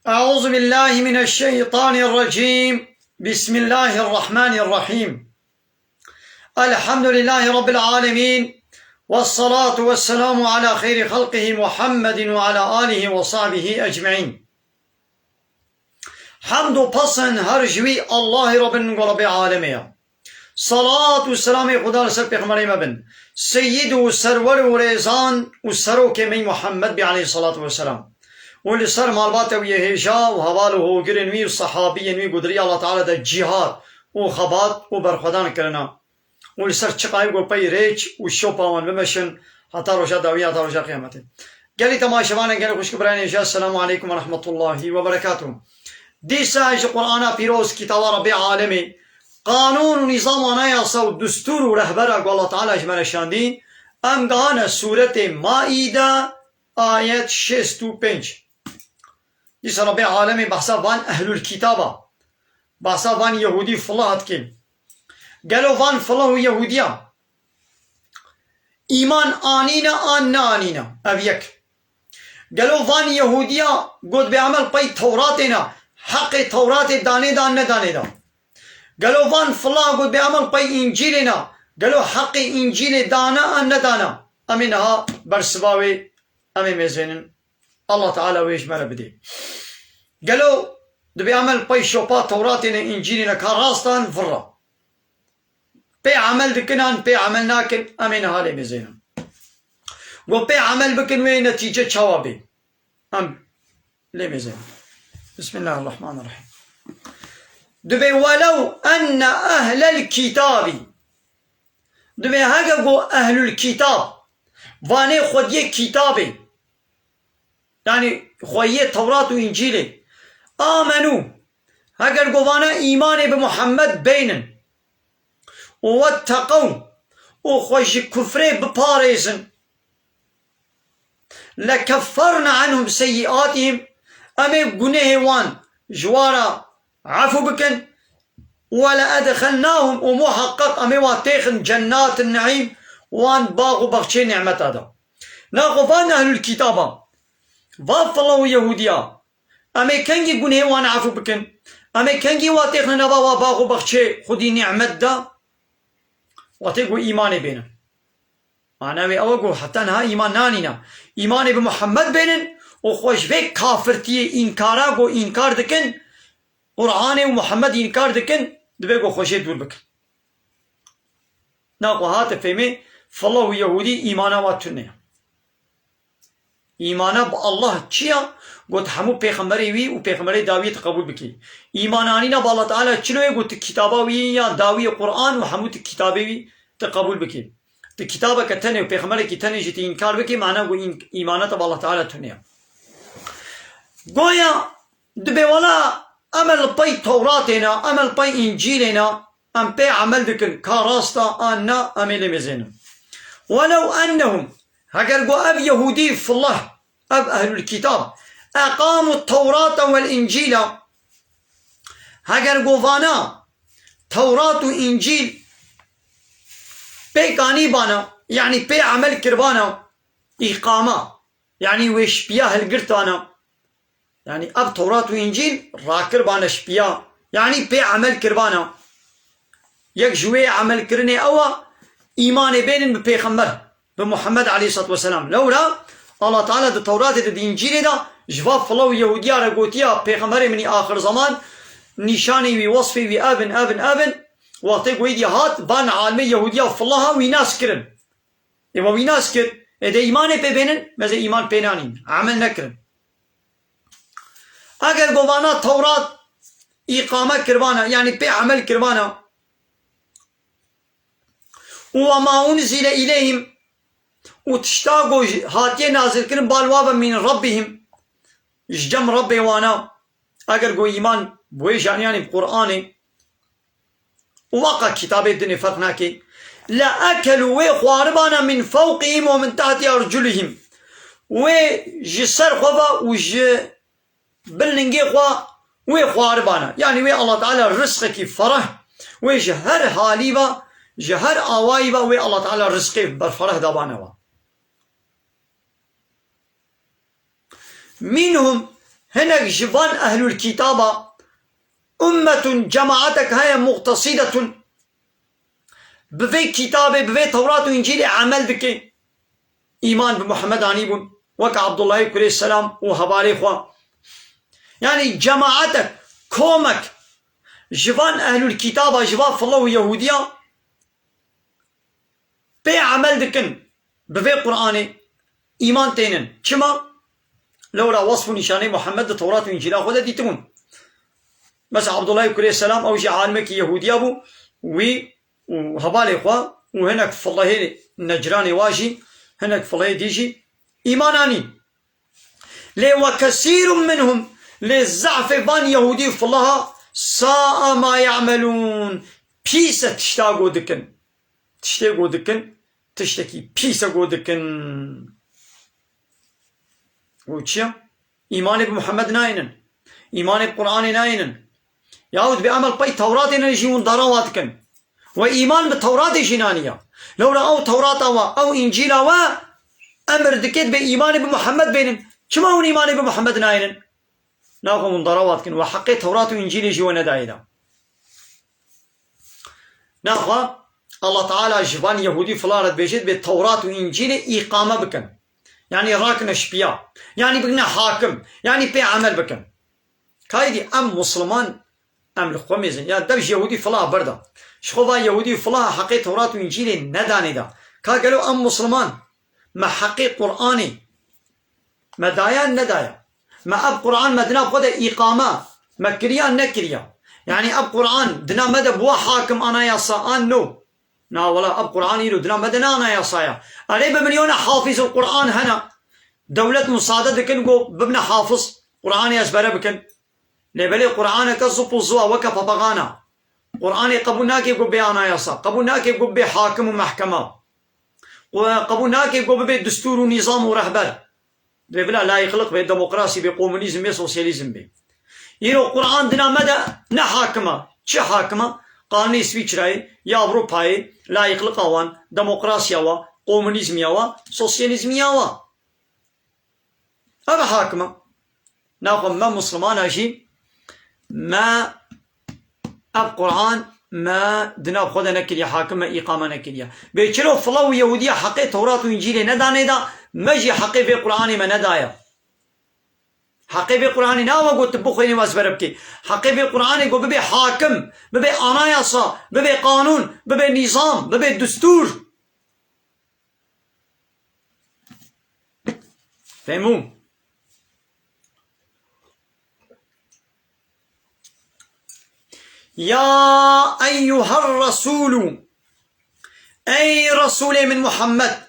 أعوذ بالله من الشيطان الرجيم. بسم الله الرحمن الرحيم. الحمد لله رب العالمين، والصلاة والسلام على خير خلقه محمد وعلى آله وصحبه أجمعين. حمد و پسند هر جوی الله رب العالمين. صلاة و سلام خدا سر پیغمبر مبن سید و سرور و ریزان و سروک می محمد علیه الصلاة والسلام واللي صار مالباته ويا هجا وهواله هو قرنوي وصحابي نوي قدري الله تعالى ده جهاد وخبات وبرخدان كرنا واللي صار شقاي يقول باي ريج وشوبا وان بمشن حتى رجا داوية حتى رجا قيامته. قالي تماشوانا قالي خوش كبراني هجا. السلام عليكم ورحمة الله وبركاته. دي ساج القرآن فيروز كتاب ربي عالمي قانون ونظام ياسا ودستور ورهبرة الله تعالى اجمل شاندين ام قانا سورة مائدة آيات 65. ديس ربي عالمي بحثا وان أهل الكتابة بحثا وان يهودي فالله هتكين قالوا وان فالله يهوديا إيمان آنينا آن نا آنينا أبيك قالوا وان يهوديا قد بعمل باي توراتنا حق تورات داني دان نداني دا قالوا وان فالله قد بعمل باي إنجيلنا قالوا حق إنجيل دانا أن ندانا أمينها برسباوي أمي مزينن الله تعالى ويش مرة بدي قالوا دبي عمل باي شوبا توراتنا إنجيلنا كاراستان فرا بي عمل دكنان بي عمل ناكن أمين هالي مزينن وبي عمل بكن وين نتيجة شوابي ليه مزين. بسم الله الرحمن الرحيم. دبي ولو أن أهل الكتاب دبي هاقوا أهل الكتاب واني خودية كتابي يعني خوية توراة وإنجيلي آمنوا هاقر قوانا إيمان بمحمد بينن واتقوا وخوش كفري بباريزن لكفرنا عنهم سيئاتهم أمي قنيه وان جوارا عفو بكن ولا أدخلناهم ومحقق أمي واتيخن جنات النعيم وان باغو بغشي نعمت هذا ناقفان أهل الكتابة واف الله يهوديا أمي كنجي قنيه وان عفو بكن أمي كنجي واتيخن نبا وباغو بغشي خدي نعمت دا واتيقو إيماني بينا معناوي أوقو حتى نها إيمان نانينا إيماني بمحمد بينن وخوش بيك كافرتي إنكارا قو إنكار دكن قرآن ومحمد إنكار دكن دبيقو خوشي دول بكن ناقو هات فهمي فالله يهودي إيمانا واتنيا إيمانا بالله چيا قلت همو پیغمبری وی و پیغمبری داوی تقبول بکی ایمانانینا با الله تعالی چلوه قلت کتابا وی یا داوی قرآن و همو کتابی وی تقبول بکی کتابا کتنه و پیغمبری کتنه جتی انکار بکی معنی قو ایمانتا با الله تعالی تنیا گویا دبی ولا عمل پای توراتنا عمل پای انجیلنا ام پی عمل دکن کاراستا آننا عمل مزينم ولو أنهم هكذا قو أب يهودي في الله أب أهل الكتاب أقاموا التوراة والإنجيل هكذا قو فانا توراة وإنجيل بي كاني بانا يعني بي عمل كربانا إقامة يعني ويش بياه القرطانا يعني أب توراة وإنجيل راكر بانا شبياه يعني بي عمل كربانا يك جوي عمل كرني أوا إيمان بين ببيغمبر بمحمد عليه الصلاة والسلام لولا الله تعالى ده توراة ده إنجيل ده جواب الله يهوديا رجوتيا بيغمبر من آخر زمان نشاني ووصفي وابن وقتك ويدي هات بان عالمي يهوديا فالله ويناس كرن إما ويناس كر إذا إيمان بينن ماذا إيمان بينانين عمل نكرن أجر قوانا توراة إقامة كربانا يعني بي عمل كربانا وما أنزل إليهم وتشتاقوا هاتي نازل كرن بالوابا من ربهم جم ربي وانا أجر قو إيمان بويش يعني بقرآن وواقع كتاب الدنيا فرقناكي لا أكلوا ويخواربانا من فوقهم ومن تحت أرجلهم وجسر خوا وج بلنجي خوا ويخواربانا يعني وي الله تعالى رزقك فرح وجهر حاليبا جهر آوائبا وي الله تعالى رزقه بالفرح دابانا منهم هناك جفان أهل الكتابة أمة جماعتك هاي مقتصدة بفي كتابة بفي توراة وإنجيل عمل بك إيمان بمحمد عنيبون وك عبد الله عليه السلام وهبالي خوا يعني جماعتك كومك جفان أهل الكتابة جفان فالله ويهودية بي عمل دكن بفي قرآن إيمان تينن كما لولا وصف نشاني محمد التوراة وإنجيل خدا ديتمون بس عبد الله عليه السلام أو شي عالمك يهودية بو وهبالي خوا وهناك فالله نجراني واجي هناك فالله ديجي إيماناني لي وكثير منهم للزعف بان يهودي فالله ساء ما يعملون بيسة تشتاقو دكن تشتاقو دكن تشتكي بيسة قو دكن وشيا إيمان بمحمد ناينن إيمان بقرآن ناينن يعود بعمل بي توراة نجيون ضرواتكن وإيمان بالتوراة جنانية لو رأوا توراة أو إنجيل أمر دكت بإيمان بمحمد بينن كما هو إيمان بمحمد ناينن ناقو من ضرواتكن وحقي توراة وإنجيل جوانا دايدا ناقو الله تعالى جبان يهودي فلارد بيجد بالتوراة وإنجيل إقامة بكن يعني راكن شبيا يعني بقنا حاكم يعني بي عمل بكن كايدي أم مسلمان أم الخوميزن يعني دبش يهودي فلا بردا شخوفا يهودي فلا حقي توراة وإنجيل نداني دا قالوا أم مسلمان ما حقي قرآني ما دايان ندايا ما أب قرآن ما دنا بخدا إقامة ما كريا نكريا يعني أب قرآن دنا مدى بوا حاكم أنا يا صاان نو نا ولا أب قرآن يلو دنا مدنا أنا يا صايا علي بمليون حافظ القرآن هنا دولة مصادة دكن قو ببنا حافظ قرآن يسبر بكن لبلي قرآن كزب الزوا وكفا بغانا قرآن قبولناك يقول بي أنا يا صا قبولناك يقول بي حاكم ومحكمة وقبولناك يقول بي دستور ونظام ورهبر بلا لا يخلق بي ديمقراطي بي كومونيزم بي سوسياليزم بي يلو قرآن دنا مدى نحاكمة چه حاكمة قانون إسويتراي يا أوروباي لا يخلق أوان ديمقراطيا و كومونيزم و سوسياليزم و هذا حاكمة ناقم ما مسلمان أجي ما أب قرآن ما دنا خدا نكريا حاكمة إقامة نكريا بيشلو فلو يهودية حقي توراة وإنجيل نداني دا مجي حقي في قرآن ما ندايا حقي في قرآن ناوا قلت بخيني واسبربكي حقي في قرآن قلت ببي حاكم ببي أنايصة ببي قانون ببي نظام ببي دستور فهمون يا أيها الرسول أي رسول من محمد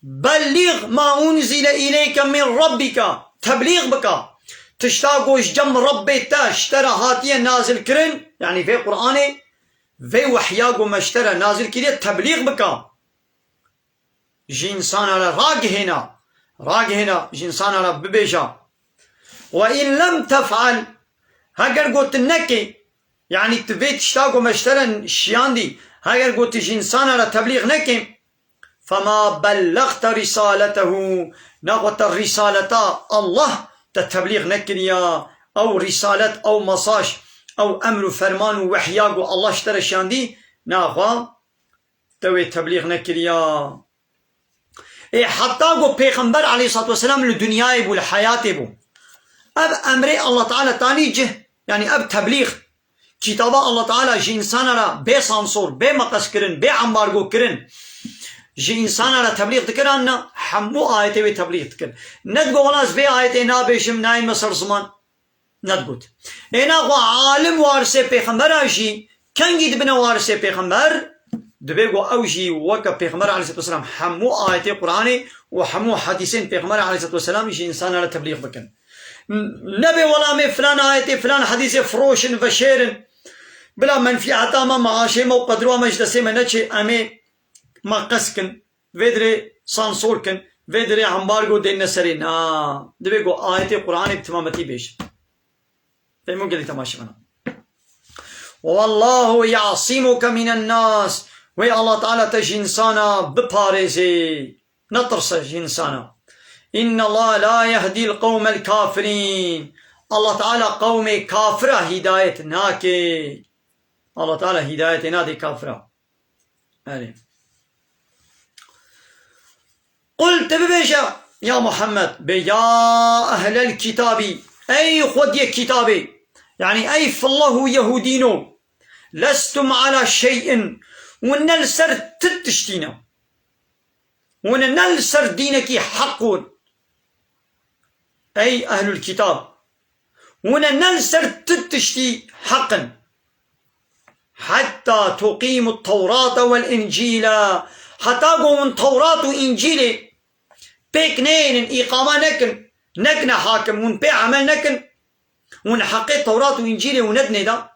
بلغ ما أنزل إليك من ربك تبليغ بك تشتاقوش جم ربي تاشترى هاتيا نازل كرن يعني في قرآن في وحياقو ما اشترى نازل كرن تبليغ بك جنسان على راق هنا جنسان على ببيجا وإن لم تفعل هاگر قلت النكي يعني تبيت تشتاقو ما اشترى شيان دي هاگر قلت جنسان على تبليغ نكي فما بلغت رسالته نغت الرسالة الله تتبليغ نكريا أو رسالة أو مصاش أو أمر فرمان وحياق الله اشترى شاندي ناغوا توي تبليغ نكريا إيه حتى قو پیغمبر عليه الصلاة والسلام للدنيا يبو الحياة يبو أب أمري الله تعالى تاني جه يعني أب تبليغ كتابة الله تعالى جي إنسان را بي سانسور بي مقص كرن بي عمبارگو كرن جي إنسان على تبليغ تكران حمو آيته بي تبليغ تكرن ندقو غلاس بي آيته نابشم ناين مصر زمان ندقوت اينا غو عالم وارسي پیغمبر آجي كنگي دبنا وارسي پیغمبر دبيغو اوجي وكا پیغمبر عليه الصلاة والسلام حمو آيته قرآني وحمو حديثين پیغمبر عليه الصلاة والسلام جي إنسان على تبليغ بكن نبي ولا مي فلان آيته فلان حديث فروشن وشيرن بلا منفعتا ما معاشي ما وقدروا مجلسي منتشي امي ما قسكن فيدري سانسوركن فيدري عمبارغو دين نسرين دبيغو آية قرآن بتمامتي بيش فهمون قلي تماشي منا والله يعصمك من الناس وي الله تعالى تجي إنسانا بباريزي نطرس جنسانا إن الله لا يهدي القوم الكافرين. الله تعالى قوم كافرة هداية ناكي. الله تعالى هداية نادي كافرة. قلت ببيشا يا محمد يا أهل الكتاب أي خذ كتابي يعني أي فالله يهودينو لستم على شيء ونلسر تتشتينا ونلسر دينك حقون أي أهل الكتاب ونلسر تتشتي حقا حتى تقيموا التوراة والإنجيل حتى قوم التوراة وإنجيل بيك نين إقامة نكن نكنا حاكم ونبيع عمل نكن ونحقق التوراة وإنجيل وندني دا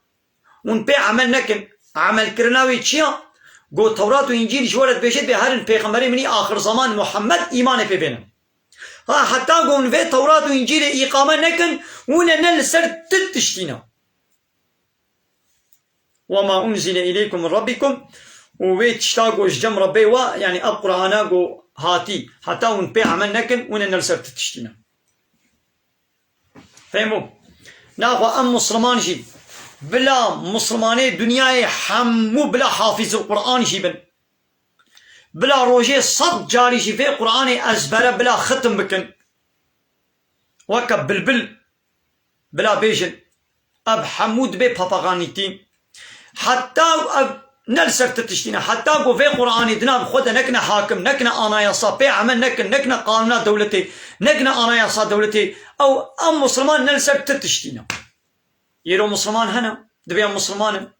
ونبيع عمل نكن عمل كرناوي تشيا قو التوراة وإنجيل شورت بيشت بهرن بيغمبري مني آخر زمان محمد إيمان في بينهم حتى قو نبيع التوراة وإنجيل إقامة نكن وننلسر تتشتينا وما أنزل إليكم من ربكم وبيتشتاقوا جم ربي يعني أقرأناقوا هاتي حتى ونبيع عمل نكن وننلسر تتشتينا فهموا ناخو أم مسلمان جي بلا مسلماني دنياي حمو بلا حافظ القرآن جيبن بلا روجي صد جاري جي في قرآني أزبرة بلا ختم بكن وكب بلبل بلا بيجن أب حمود بي باباغانيتين حتى أب نلسر تتشتينا حتى قو في قرآني دنا خود نكنا حاكم نكنا أنايصا بي عمل نكنا قانونا دولتي نكنا أنايصا دولتي أو أم مسلمان نلسر تتشتينا يرو مسلمان هنا دبي مسلمان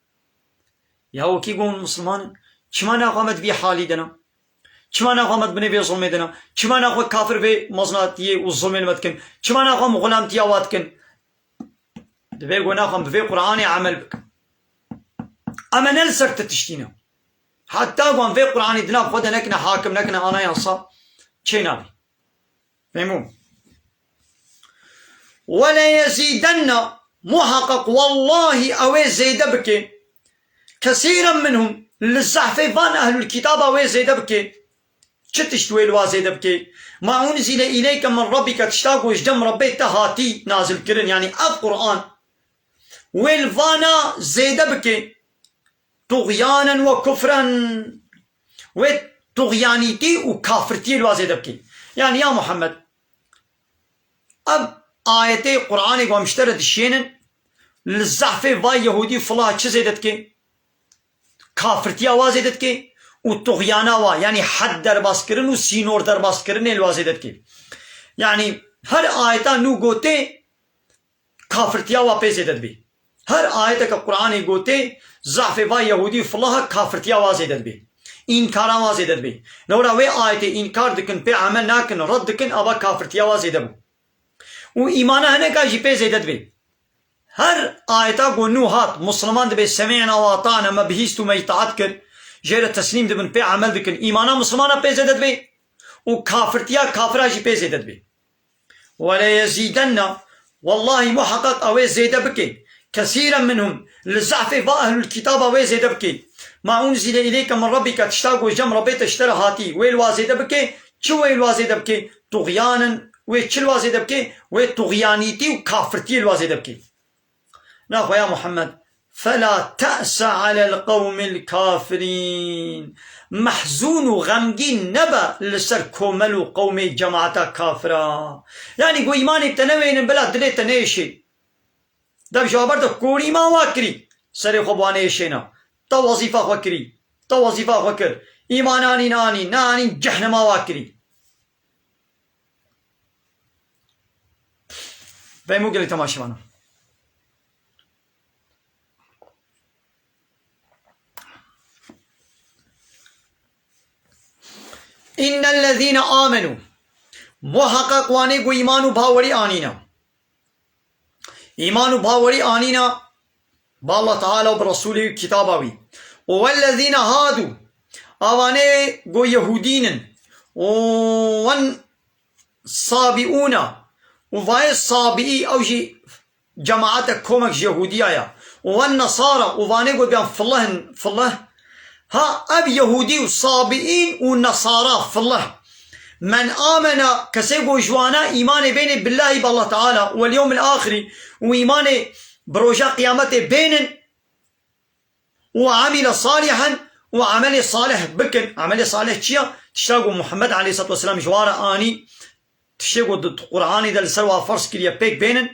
يا هو كي قوم مسلمان شما ناقامت بي حالي دنا شما ناقامت بني بي ظلمي دنا شما ناقو كافر بي مزناتي والظلمي المتكن شما ناقام غلامتي واتكن دبي قو ناقام بفي قرآني عمل بك أما نلسر تتشتينا حتى قوم في قرآني دنا خود نكنا حاكم نكنا أنا ينصى شينابي فهمون ولا يزيدن محقق والله أوي زيد بكي كثيرا منهم للزحفة فان أهل الكتاب أوي زيد بكي شتشتوي الوا زيد بكي ما أنزل إليك من ربك تشتاقوا جدم ربي تهاتي نازل كرن يعني القرآن والفانا زيد بكي طغيانا وكفرا وطغيانيتي وكافرتي الوا زيد بكي يعني يا محمد أب آيتي قرآني ومشترد الشينن للزحفة واي يهودي فلاها چه زيدتكي كافرتيا وازيدتكي والطغيانا وا يعني حد در باس کرن و سينور در باس کرن الوازيدتكي يعني هر آيتا نو گوته كافرتيا وا پي زيدت بي هر آيتا کا قرآني گوته زحفة واي يهودي فلاها كافرتيا وازيدت بي إنكارا وازيدت بي نورا وي آيتي إنكار دكن بي عمل ناكن رد دكن أبا كافرتيا وازيدت و إيمانا هنه کا جي پي زيدت بي هر آيتا قو نو هات مسلمان دبي سمعنا واطعنا ما بهيستو ما يطاعت كر جير التسليم دبن بي عمل دكن إيمانا مسلمانا بي زيدت بي و كافرتيا كافرا جي بي زيدت بي ولا يزيدن والله محقق أوي زيد بكي كثيرا منهم لزعف أهل الكتاب أوي زيد بكي ما أنزل إليك من ربك تشتاقوا جم ربي تشترى هاتي ويلوا زيد بكي شو ويلوا زيد بكي طغيانا ويتشلوا زيد بكي وطغيانيتي وكافرتي الوا زيد بكي ناخو يا محمد فلا تأس على القوم الكافرين محزون وغمجين نبا لسر كومل قوم جماعة كافرة يعني قو إيماني بتنوين بلا دلي تنيشي دب جوابر دا كوري ما واكري سري خبواني شينا تا وظيفة وكري تا وظيفة وكر إيماناني ناني جهنم واكري فهمو قلي تماشوانا إن الذين آمنوا محقق واني قو إيمانو باوري آنينا إيمانو باوري آنينا بالله تعالى وبرسوله كتاباوي والذين هادوا آواني قو يهودين وان صابئون وفاي صابئي أو جي جماعة كومك يهودية والنصارى وفاني قو بيان فالله ها أب يهودي وصابئين ونصارى في الله من آمن كسيقو جوانا إيمان بين بالله بالله تعالى واليوم الآخر وإيمان بروجا قيامته بين وعمل صالحا وعمل صالح بكن عمل صالح تشيا تشتاقوا محمد عليه الصلاة والسلام جوارا آني تشتاقوا القرآن إذا لسروا فرس كليا بيك بينن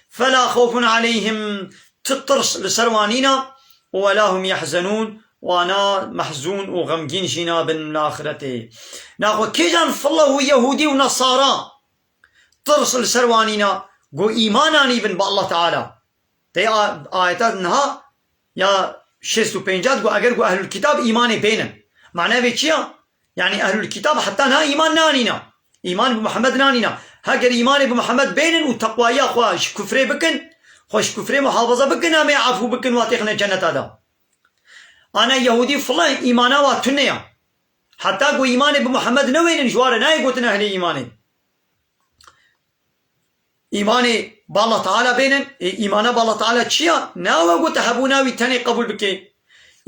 فلا خوف عليهم تطرس لسروانينا ولا هم يحزنون وانا محزون وغمجين جنا بالآخرة ناخو كيجان فالله يهودي ونصارى طرس لسروانينا قو إيماناني بن بالله تعالى تي آياتات نها يا شيستو بينجات قو أجر قو أهل الكتاب إيمان بينن معناه بيتشيا يعني أهل الكتاب حتى نها إيمان نانينا إيمان بمحمد نانينا هاجر إيمان بمحمد بينن وتقوى يا خوش كفري بكن خوش كفري محافظة بكن أمي عفو بكن واتيخنا جنة هذا أنا يهودي فلان إيمانا واتنيا حتى قو إيمان بمحمد نوين جوار ناي قوتنا أهل إيماني إيماني بالله تعالى بينن إيمانا بالله تعالى تشيا ناوى قوت حبونا ويتاني قبول بكي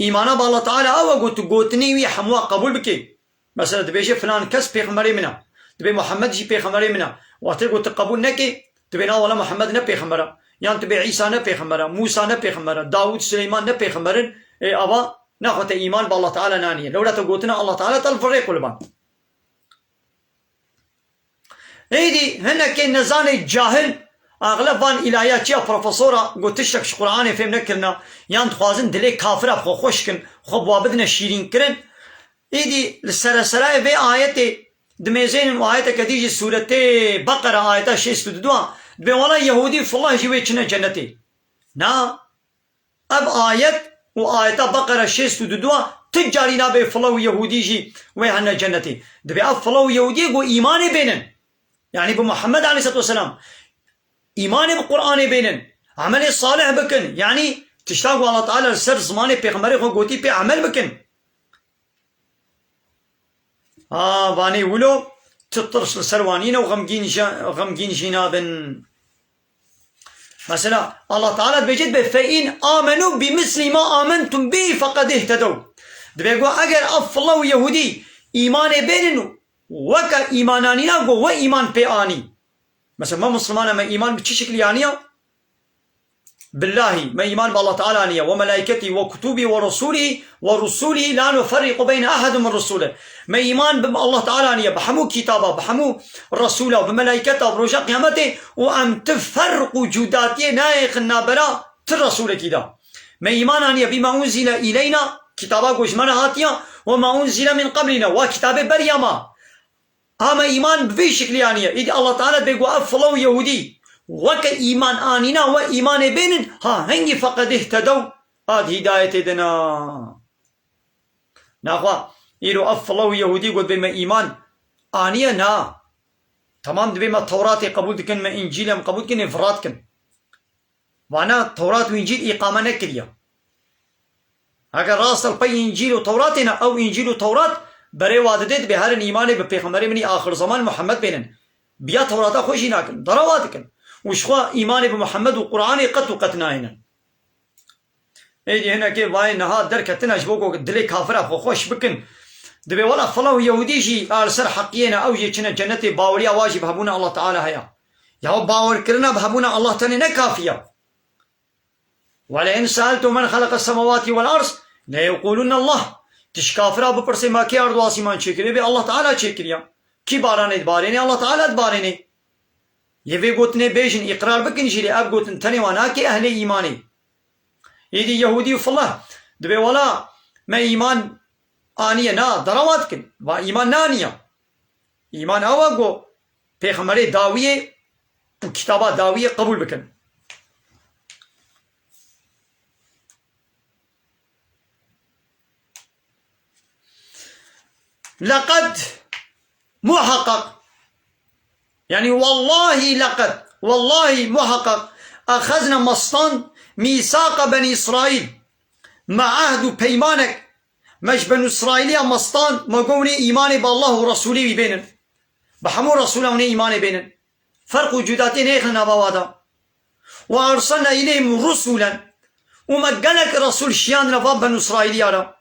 إيمانا بالله تعالى أوى قوت قوتني ويحموا قبول بكي مثلا دبيجي فلان كس بيغمري منا دبي محمد جي بيغمري منا واتي قوت قبول نكي دبي نا ولا محمد نا بيغمرا يعني تبي عيسى نا بيغمرا موسى نا بيغمرا داود سليمان نا بيغمرن أبا ناخذ إيمان بالله تعالى نانية لولا تقوتنا الله تعالى تلفرق كل هيدي هنا كان نزان الجاهل اغلب وان الهيات يا بروفيسورا قلت تشك قرآن فهم نكرنا يعني خوازن دلي كافره بخو خوشكن خو بوابدنا شيرين كرن هيدي للسرسراء في آياتي دميزين وآيات كديجي سورة بقرة آيات شيستو دوا دبي والله يهودي فالله جويتشنا جنتي نا اب آيات وآيات بقرة شيستو دوا تجارينا بي فالله يهودي جي ويهنا جنتي دبي اب فالله يهودي قو إيماني بينن يعني بمحمد عليه الصلاة والسلام إيمان بالقرآن بينن عمل صالح بكن يعني تشتاقوا الله تعالى السر زماني بيغمري خو قوتي بي عمل بكن واني ولو تطرس لسروانين وغمجين جنابن مثلا الله تعالى بيجد فإن آمنوا بمثل ما آمنتم به فقد اهتدوا دبيقوا أجر أفضل يهودي إيمان بينن وكا إيمانانينا قو وإيمان بياني مثلا ما مسلمان ما إيمان بشي شكل يعني بالله ما إيمان بالله تعالى يعني وملائكته وكتبه ورسوله لا نفرق بين أحد من رسوله ما إيمان بالله تعالى يعني بحمو كتابه بحمو رسوله وبملائكته وبرجاء قيامته وأم تفرق جداتي نايق النابرة الرسول كده ما إيمان يعني بما أنزل إلينا كتابه قجمنا هاتيا وما أنزل من قبلنا وكتابه بريما هما إيمان بفي شكل يعني إذا الله تعالى بيقول أفضل يهودي وك إيمان آننا وإيمان بينن هنجي فقد اهتدوا هذه هداية دنا ناخوا إيرو أفضل يهودي قد بما إيمان آنيا نا تمام بما التوراة قبول كن ما إنجيل قبول كن إفراد كن وانا توراة وإنجيل إقامة نكريا هكذا راس البي إنجيل وتوراتنا أو إنجيل وتوراة بري واددت بهارن إيمان ببيغمبر مني آخر زمان محمد بينن بيا توراة خوشي ناكن درواتكن وشخوا إيمان بمحمد وقرآن قط وقتناهن ايدي هنا كي واي نها دركتنا جبوكو دلي كافرة خوش بكن دبي ولا فلو يهودي جي سر حقينا أو جينا جنتي باوريا واجب هبونا الله تعالى هيا يا باور كرنا بهبونا الله تاني نكافيا ولئن سألت من خلق السماوات والأرض لا يقولون الله تشكافرا بپرسه ما کی ارض و آسمان چکری بی الله تعالی چکریا کی بارانه دبارینه الله تعالی دبارینه یوی گوتنه بیجن اقرار بکن جیلی اب گوتن تنی وانا کی اهل ایمانی یدی یهودی فالله دبی ولا ما ایمان آنیه نا دروات کن و ایمان نانیه ایمان آوا گو پیغمبر داویه و کتابا داویه قبول بکن لقد محقق يعني والله لقد والله محقق أخذنا مصطان ميثاق بني إسرائيل مع عهد بيمانك مش بني إسرائيل مصطان ما قوني إيماني بالله ورسوله بينن بحمو رسوله إيماني بينن فرق وجوداتين إيخنا بوادا وأرسلنا إليهم رسولا وما قالك رسول شيان رفاب بني إسرائيل يارا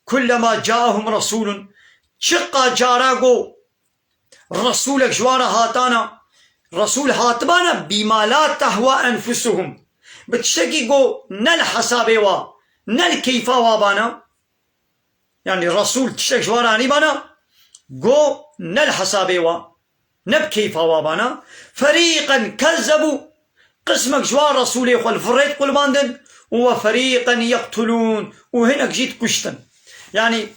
كلما جاءهم رسول شقا جاراغو رسولك جوارا هاتانا رسول هاتبانا بما لا تهوى أنفسهم بتشتكي قو نل حسابي وا نل كيفا وابانا يعني الرسول تشتكي جوارا عني بانا قو نل حسابي وا نب كيفا وابانا فريقا كذبوا قسمك جوار رسولي خو الفريت قل باندن وفريقا يقتلون وهناك جيت كشتن يعني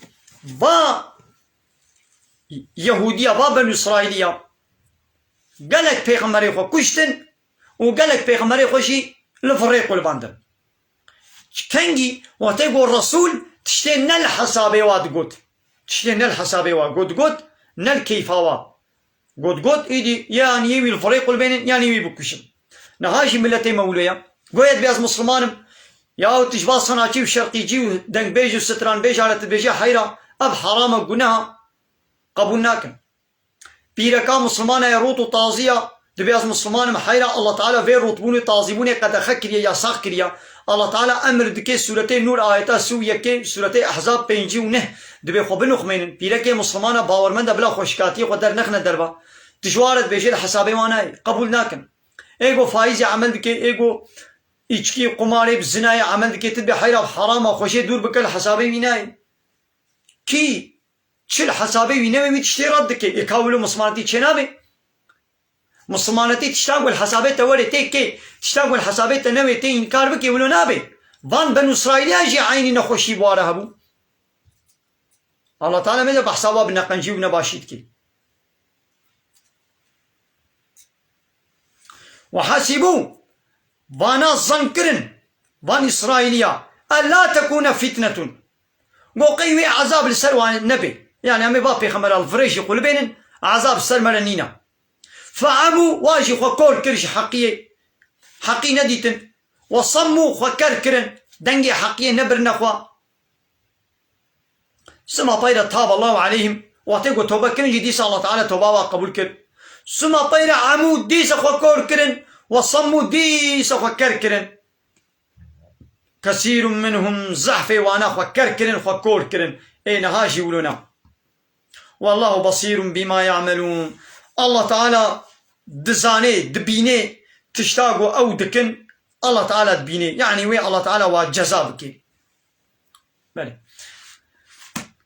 با يهودية با بنو إسرائيلية قالك بيغمري خو كشتن وقالك بيغمري خوشي الفريق قل باندن كنجي وتيقو الرسول تشتين نل حسابي واد قد تشتين نل حسابي واد قد نل كيفا قد إيدي يعني يوي الفريق البين يعني يوي بكشن نهاجي ملتي مولويا قويت بياز مسلمانم ياو تجبال صناعي وشرقي جي دنق بيجي وستران بيجي على تبيجي حيرة أب حرام قناها قبولناكم بيركا مسلمانا يروتو طازية دبياز مسلمانم حيرة الله تعالى في روتبوني طازيبوني قد خكريا يا ساخكريا الله تعالى أمر دكي سورتي نور آياتا سوية كي سورتي أحزاب بينجي ونه دبي خبنو خمينن بيركا مسلمانا باورمندا بلا خوشكاتي ودر نخنا دربا تجوارت بيجي حسابي وانا قبولناكم ايغو فايزي عمل دكي ايغو إيشكي قماري بزناي عمل دكي تبي حيرة حرام خوشي دور بكل حسابي ويناي كي تشل حسابي ويناي متشتي ردك يكاولو مسلمانتي تشنابي مسلمانتي تشتاقوا الحسابات توري تيكي تشتاقوا الحسابات تنوي تي إنكار بكي ولو نابي فان بنو إسرائيل يجي عيني نخوشي بواره هبو الله تعالى ماذا بحسابا بنقنجي ونباشيتكي وحاسبوا وانا ظنكرن وان إسرائيليا ألا تكون فتنة وقيوي عذاب السروان النبي يعني أمي بابي خمر الفريش يقول بينن عذاب السر مرنينا فعموا واجي خكور كرش حقي نديتن وصموا خكر كرن دنجي حقي نبر نخوا سما طيرة تاب الله عليهم واتيقوا توبة كرن جديس الله تعالى توبة وقبول كرن سما طيرة عمود ديس خكور كرن وصموا ديس خكر كرن كثير منهم زحفي وانا خكر كرن خكور كرن اين هاجي ولنا والله بصير بما يعملون الله تعالى دزاني دبيني تشتاقوا او دكن الله تعالى دبيني يعني وي الله تعالى وجزاء بكي بله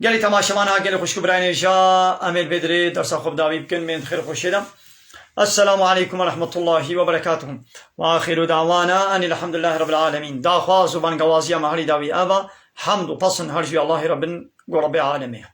قالي تماشا معنا قالي خوشكو برايني جاء امير بدري درس خوب داوي بكن من خير خوشيدا السلام عليكم ورحمة الله وبركاته وآخر دعوانا أن الحمد لله رب العالمين دا خواز وبان قوازيا مهري داوي آبا حمد وبصن هرجي الله رب العالمين